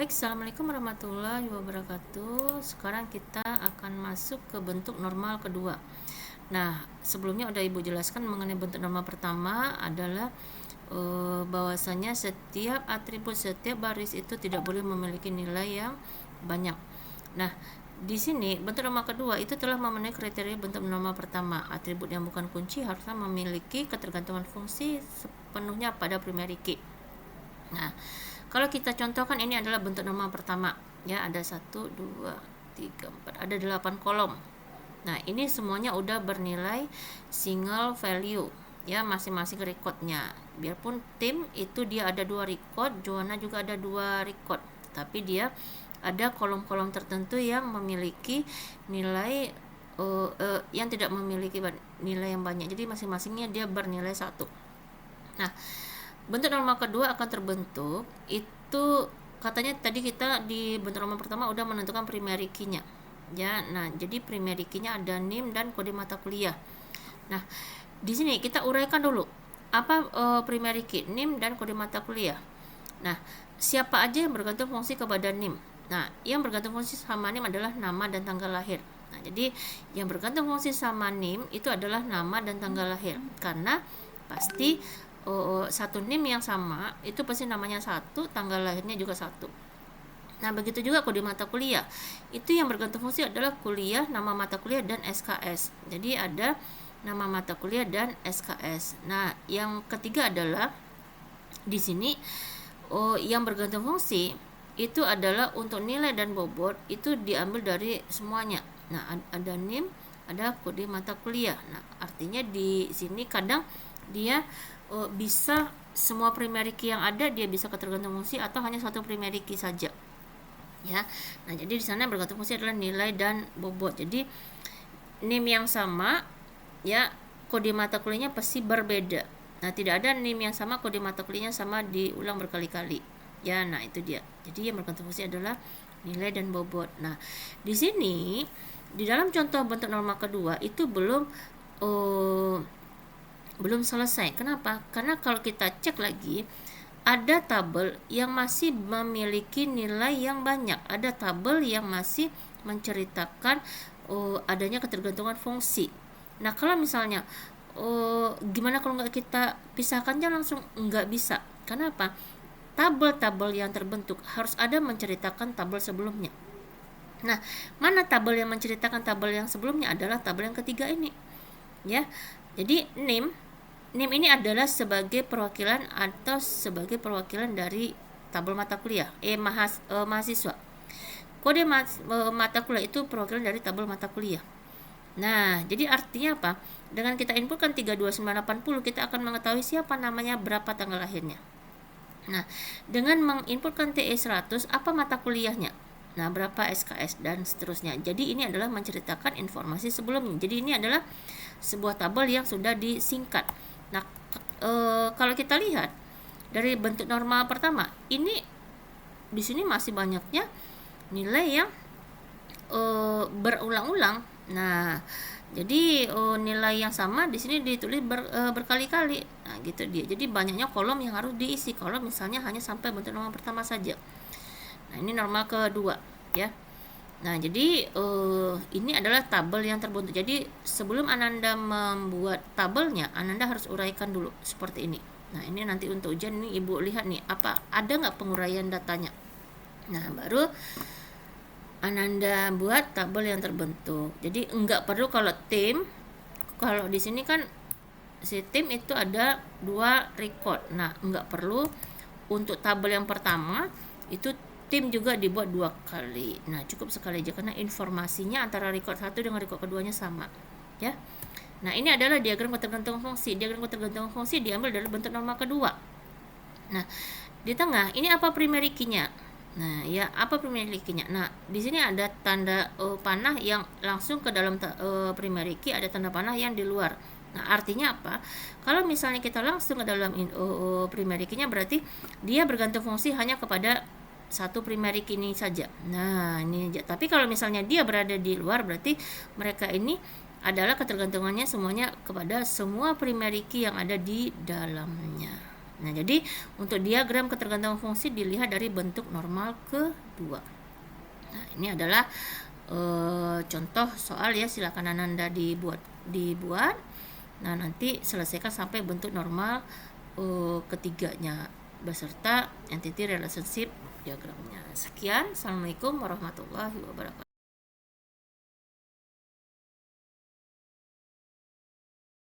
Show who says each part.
Speaker 1: Baik, Assalamualaikum warahmatullahi wabarakatuh. Sekarang kita akan masuk ke bentuk normal kedua. Nah, sebelumnya udah Ibu jelaskan mengenai bentuk normal pertama adalah bahwasanya setiap atribut, setiap baris itu tidak boleh memiliki nilai yang banyak. Nah, di sini bentuk normal kedua itu telah memenuhi kriteria bentuk normal pertama. Atribut yang bukan kunci harusnya memiliki ketergantungan fungsi sepenuhnya pada primary key. Nah, kalau kita contohkan ini adalah bentuk normal pertama, ya ada 1, 2, 3, 4, ada 8 kolom. Nah, ini semuanya udah bernilai single value, ya masing-masing recordnya. Biarpun tim itu dia ada 2 record, Joanna juga ada 2 record, tapi dia ada kolom-kolom tertentu yang memiliki nilai yang tidak memiliki nilai yang banyak. Jadi masing-masingnya dia bernilai 1. Nah, bentuk normal kedua akan terbentuk itu katanya tadi kita di bentuk normal pertama udah menentukan primary key-nya. Ya, nah jadi primary key-nya ada NIM dan kode mata kuliah. Nah, di sini kita uraikan dulu apa primary key, NIM dan kode mata kuliah. Nah, siapa aja yang bergantung fungsi kepada NIM? Nah, yang bergantung fungsi sama NIM adalah nama dan tanggal lahir. Nah, jadi yang bergantung fungsi sama NIM itu adalah nama dan tanggal lahir, karena pasti satu NIM yang sama itu pasti namanya satu, tanggal lahirnya juga satu. Nah, begitu juga kode mata kuliah. Itu yang bergantung fungsi adalah kuliah, nama mata kuliah dan SKS. Jadi ada nama mata kuliah dan SKS. Nah, yang ketiga adalah di sini yang bergantung fungsi itu adalah untuk nilai dan bobot itu diambil dari semuanya. Nah, ada NIM, ada kode mata kuliah. Nah, artinya di sini kadang dia bisa semua primary key yang ada dia bisa ketergantung fungsi atau hanya satu primary key saja, ya. Nah, jadi di sana bergantung fungsi adalah nilai dan bobot. Jadi NIM yang sama, ya, kode mata kuliahnya pasti berbeda. Nah, tidak ada NIM yang sama kode mata kuliahnya sama diulang berkali-kali, ya. Nah, itu dia. Jadi yang bergantung fungsi adalah nilai dan bobot. Nah, di sini di dalam contoh bentuk normal kedua itu belum selesai. Kenapa? Karena kalau kita cek lagi, ada tabel yang masih memiliki nilai yang banyak. Ada tabel yang masih menceritakan adanya ketergantungan fungsi. Nah, kalau misalnya gimana kalau nggak kita pisahkannya langsung? Nggak bisa. Kenapa? Tabel-tabel yang terbentuk harus ada menceritakan tabel sebelumnya. Nah, mana tabel yang menceritakan tabel yang sebelumnya adalah tabel yang ketiga ini, ya. Jadi NIM ini adalah sebagai perwakilan atau sebagai perwakilan dari tabel mata kuliah mahasiswa. Kode mata kuliah itu perwakilan dari tabel mata kuliah. Nah, jadi artinya apa? Dengan kita inputkan 32980 kita akan mengetahui siapa namanya, berapa tanggal lahirnya. Nah, dengan menginputkan TE 100 apa mata kuliahnya, nah berapa SKS dan seterusnya. Jadi ini adalah menceritakan informasi sebelumnya. Jadi ini adalah sebuah tabel yang sudah disingkat. Nah, kalau kita lihat dari bentuk normal pertama, ini di sini masih banyaknya nilai yang berulang-ulang. Nah, jadi nilai yang sama di sini ditulis berkali-kali. Nah, gitu dia. Jadi banyaknya kolom yang harus diisi. Kalau misalnya hanya sampai bentuk normal pertama saja. Nah, ini normal kedua, ya. Nah, jadi ini adalah tabel yang terbentuk. Jadi sebelum Ananda membuat tabelnya, Ananda harus uraikan dulu seperti ini. Nah, ini nanti untuk ujian ini Ibu lihat nih, apa ada nggak penguraian datanya. Nah, baru Ananda buat tabel yang terbentuk. Jadi nggak perlu kalau tim, kalau di sini kan si tim itu ada 2 record. Nah, nggak perlu untuk tabel yang pertama itu tim juga dibuat 2 kali. Nah, cukup sekali aja karena informasinya antara record 1 dengan record keduanya sama, ya. Nah, ini adalah diagram ketergantungan fungsi. Diagram ketergantungan fungsi diambil dari bentuk normal kedua. Nah, di tengah ini apa primary key-nya? Nah, ya, apa primary key-nya? Nah, di sini ada tanda panah yang langsung ke dalam primary key, ada tanda panah yang di luar. Nah, artinya apa? Kalau misalnya kita langsung ke dalam primary key-nya berarti dia bergantung fungsi hanya kepada satu primary key ini saja. Nah, ini aja. Tapi kalau misalnya dia berada di luar berarti mereka ini adalah ketergantungannya semuanya kepada semua primary key yang ada di dalamnya. Nah, jadi untuk diagram ketergantungan fungsi dilihat dari bentuk normal kedua. Nah, ini adalah contoh soal ya, silakan Ananda dibuat. Nah, nanti selesaikan sampai bentuk normal ketiganya beserta entity relationship diagramnya. Sekian, assalamualaikum warahmatullahi wabarakatuh.